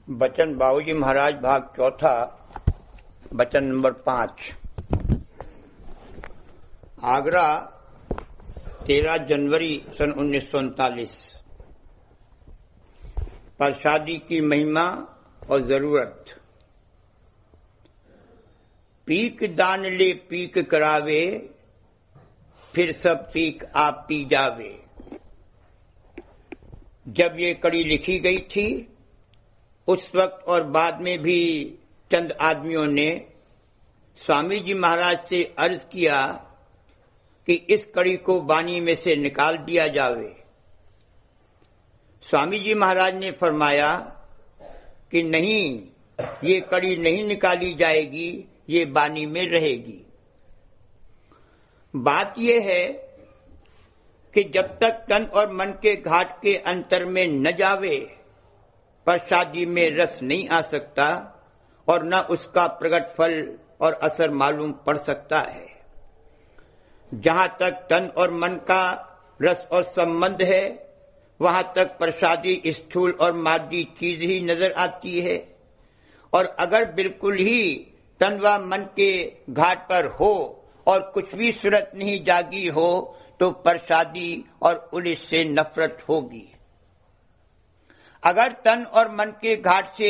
बचन बाबूजी महाराज भाग चौथा, बचन नंबर 5। आगरा 13 जनवरी सन 1939। प्रसादी की महिमा और जरूरत। पीक दान ले पीक करावे, फिर सब पीक आप पी जावे। जब ये कड़ी लिखी गई थी उस वक्त और बाद में भी चंद आदमियों ने स्वामी जी महाराज से अर्ज किया कि इस कड़ी को बानी में से निकाल दिया जावे। स्वामी जी महाराज ने फरमाया कि नहीं, ये कड़ी नहीं निकाली जाएगी, ये बानी में रहेगी। बात यह है कि जब तक तन और मन के घाट के अंतर में न जावे प्रसादी में रस नहीं आ सकता और न उसका प्रकट फल और असर मालूम पड़ सकता है। जहां तक तन और मन का रस और संबंध है वहां तक प्रसादी स्थूल और मादी चीज ही नजर आती है, और अगर बिल्कुल ही तन व मन के घाट पर हो और कुछ भी सूरत नहीं जागी हो तो प्रसादी और उलिस से नफरत होगी। अगर तन और मन के घाट से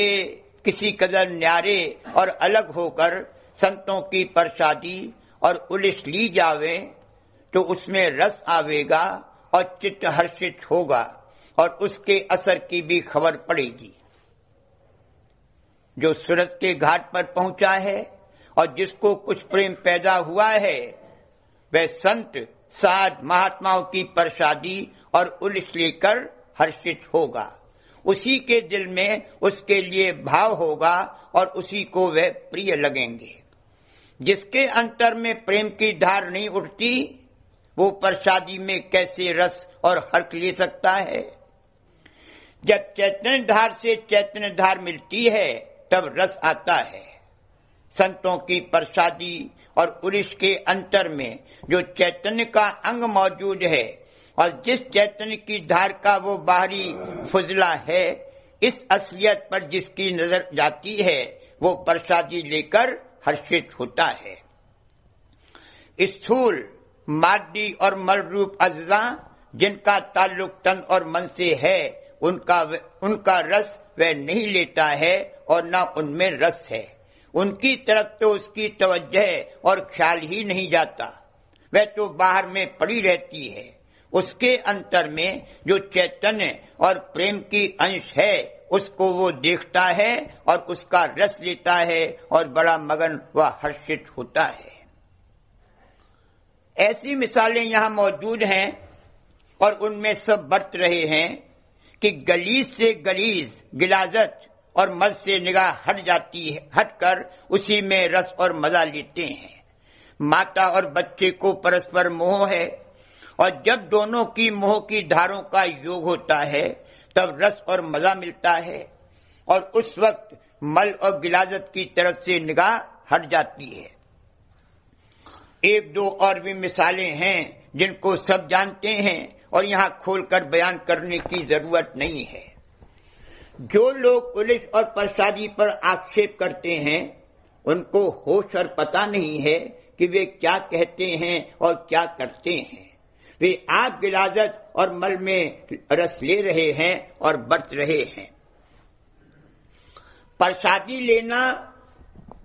किसी कदर न्यारे और अलग होकर संतों की प्रसादी और उलिस ली जावे तो उसमें रस आवेगा और चित्त हर्षित होगा और उसके असर की भी खबर पड़ेगी। जो सूरत के घाट पर पहुंचा है और जिसको कुछ प्रेम पैदा हुआ है वह संत साध महात्माओं की प्रसादी और उलिस लेकर हर्षित होगा। उसी के दिल में उसके लिए भाव होगा और उसी को वह प्रिय लगेंगे। जिसके अंतर में प्रेम की धार नहीं उठती वो प्रसादी में कैसे रस और हर्ष ले सकता है। जब चैतन्य धार से चैतन्य धार मिलती है तब रस आता है। संतों की प्रसादी और उलिस के अंतर में जो चैतन्य का अंग मौजूद है और जिस चैतन्य की धार का वो बाहरी फुजला है, इस असलियत पर जिसकी नजर जाती है वो प्रसादी लेकर हर्षित होता है। स्थूल मादी और मल रूप अज्जा जिनका ताल्लुक तन और मन से है उनका रस वह नहीं लेता है और न उनमें रस है। उनकी तरफ तो उसकी तवज्जह और ख्याल ही नहीं जाता, वह तो बाहर में पड़ी रहती है। उसके अंतर में जो चैतन्य और प्रेम की अंश है उसको वो देखता है और उसका रस लेता है और बड़ा मगन व हर्षित होता है। ऐसी मिसालें यहाँ मौजूद हैं और उनमें सब बरत रहे हैं कि गलीज से गलीज गिलाजत और मद से निगाह हट जाती है, हटकर उसी में रस और मजा लेते हैं। माता और बच्चे को परस्पर मोह है और जब दोनों की मोह की धारों का योग होता है तब रस और मजा मिलता है और उस वक्त मल और गिलाजत की तरफ से निगाह हट जाती है। एक दो और भी मिसालें हैं जिनको सब जानते हैं और यहाँ खोलकर बयान करने की जरूरत नहीं है। जो लोग उलिस और प्रसादी पर आक्षेप करते हैं उनको होश और पता नहीं है कि वे क्या कहते हैं और क्या करते हैं। वे आप गिलाजत और मल में रस ले रहे हैं और बरत रहे हैं। प्रसादी लेना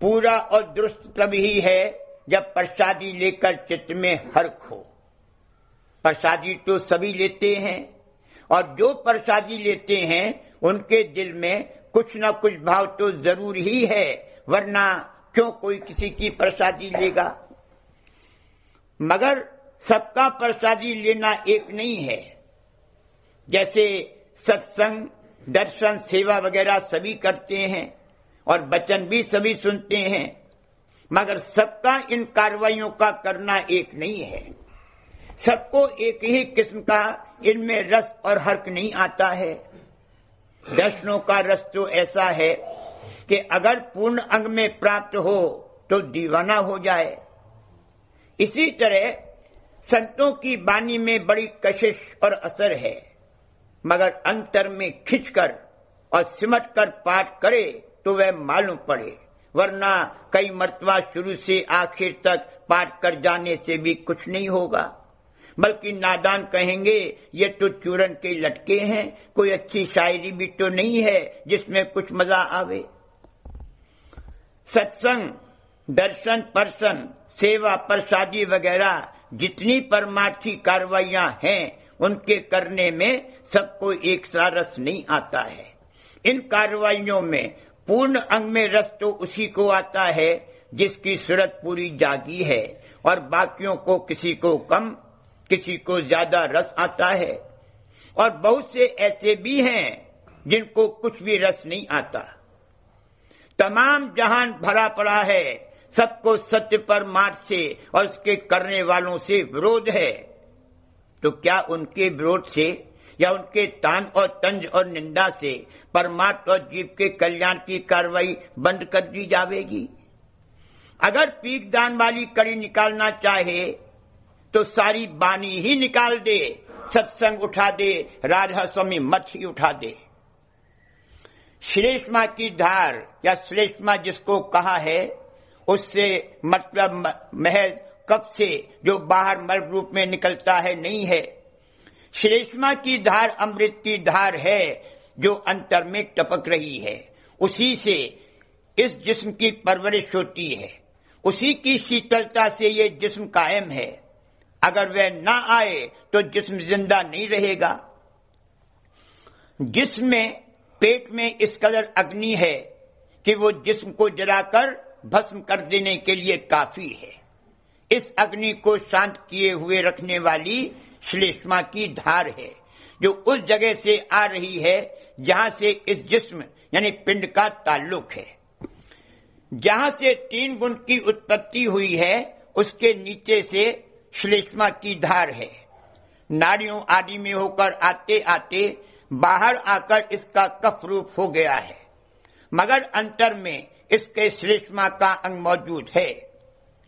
पूरा और दुरुस्त तभी है जब प्रसादी लेकर चित्त में हर्ष हो। प्रसादी तो सभी लेते हैं और जो प्रसादी लेते हैं उनके दिल में कुछ न कुछ भाव तो जरूर ही है, वरना क्यों कोई किसी की प्रसादी लेगा। मगर सबका प्रसादी लेना एक नहीं है। जैसे सत्संग दर्शन सेवा वगैरह सभी करते हैं और वचन भी सभी सुनते हैं, मगर सबका इन कार्रवाइयों का करना एक नहीं है। सबको एक ही किस्म का इनमें रस और हर्ष नहीं आता है। दर्शनों का रस तो ऐसा है कि अगर पूर्ण अंग में प्राप्त हो तो दीवाना हो जाए। इसी तरह संतों की बानी में बड़ी कशिश और असर है, मगर अंतर में खिंचकर और सिमट कर पाठ करे तो वह मालूम पड़े, वरना कई मर्तबा शुरू से आखिर तक पाठ कर जाने से भी कुछ नहीं होगा, बल्कि नादान कहेंगे ये तो चूरन के लटके हैं, कोई अच्छी शायरी भी तो नहीं है जिसमें कुछ मजा आवे। सत्संग, दर्शन, परसन, सेवा, प्रसादी वगैरह जितनी परमार्थी कार्रवाइयां हैं उनके करने में सबको एक सा रस नहीं आता है। इन कार्रवाइयों में पूर्ण अंग में रस तो उसी को आता है जिसकी सूरत पूरी जागी है, और बाकियों को किसी को कम किसी को ज्यादा रस आता है। और बहुत से ऐसे भी हैं जिनको कुछ भी रस नहीं आता। तमाम जहान भरा पड़ा है, सबको सत्य परमार्थ से और उसके करने वालों से विरोध है, तो क्या उनके विरोध से या उनके तान और तंज और निंदा से परमार्थ और जीव के कल्याण की कार्रवाई बंद कर दी जाएगी? अगर पीक दान वाली कड़ी निकालना चाहे तो सारी बानी ही निकाल दे, सत्संग उठा दे, राधा स्वामी मठ ही उठा दे। श्लेष्मा की धार या श्लेष्मा जिसको कहा है, उससे मतलब महज कफ से जो बाहर मल रूप में निकलता है नहीं है। श्लेष्मा की धार अमृत की धार है जो अंतर में टपक रही है। उसी से इस जिस्म की परवरिश होती है, उसी की शीतलता से ये जिस्म कायम है। अगर वह ना आए तो जिस्म जिंदा नहीं रहेगा। जिस्म में पेट में इस कदर अग्नि है कि वो जिस्म को जलाकर भस्म कर देने के लिए काफी है। इस अग्नि को शांत किए हुए रखने वाली श्लेष्मा की धार है, जो उस जगह से आ रही है जहां से इस जिस्म यानी पिंड का ताल्लुक है। जहां से 3 गुण की उत्पत्ति हुई है, उसके नीचे से श्लेष्मा की धार है। नाड़ियों आदि में होकर आते आते बाहर आकर इसका कफ रूप हो गया है, मगर अंतर में इसके श्लेष्मा का अंग मौजूद है।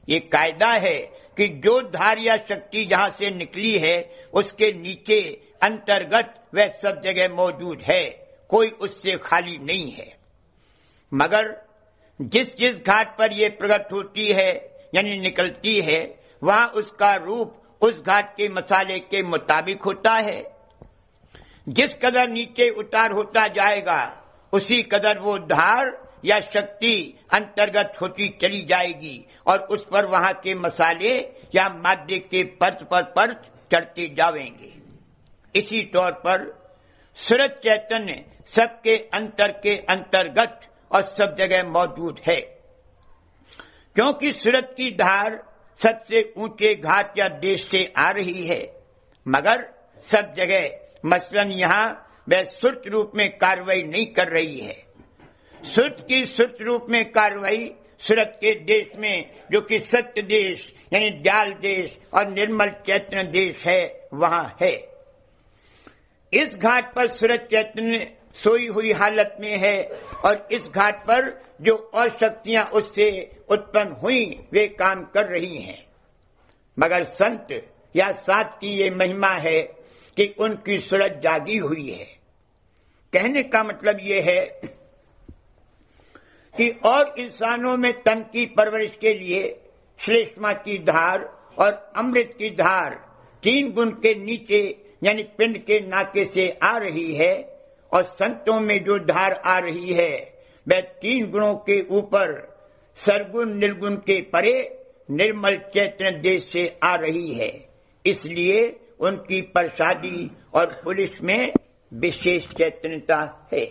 ये कायदा है कि जो धार या शक्ति जहां से निकली है, उसके नीचे अंतर्गत वह सब जगह मौजूद है, कोई उससे खाली नहीं है। मगर जिस जिस घाट पर यह प्रकट होती है यानी निकलती है, वहां उसका रूप उस घाट के मसाले के मुताबिक होता है। जिस कदर नीचे उतार होता जाएगा, उसी कदर वो धार या शक्ति अंतर्गत होती चली जाएगी और उस पर वहां के मसाले या मादे के परत पर परत चढ़ते जाएंगे। इसी तौर पर सूरज चैतन्य सबके अंतर के अंतर्गत और सब जगह मौजूद है। क्योंकि सूरज की धार सबसे ऊंचे घाट या देश से आ रही है, मगर सब जगह मसलन यहाँ वह सुर्त रूप में कार्रवाई नहीं कर रही है। सुर्त की सुर्त रूप में कार्रवाई सूरत के देश में, जो कि सत्य देश यानी दयाल देश और निर्मल चैतन्य देश है, वहां है। इस घाट पर सूरज चैतन्य सोई हुई हालत में है और इस घाट पर जो और शक्तियां उससे उत्पन्न हुई वे काम कर रही हैं। मगर संत या सात की ये महिमा है कि उनकी सूरत जागी हुई है। कहने का मतलब ये है कि और इंसानों में तन की परवरिश के लिए श्लेष्मा की धार और अमृत की धार 3 गुण के नीचे यानी पिंड के नाके से आ रही है, और संतों में जो धार आ रही है वह 3 गुणों के ऊपर सरगुण निर्गुण के परे निर्मल चैतन्य देश से आ रही है। इसलिए उनकी प्रसादी और पुलिस में विशेष चैतन्यता है।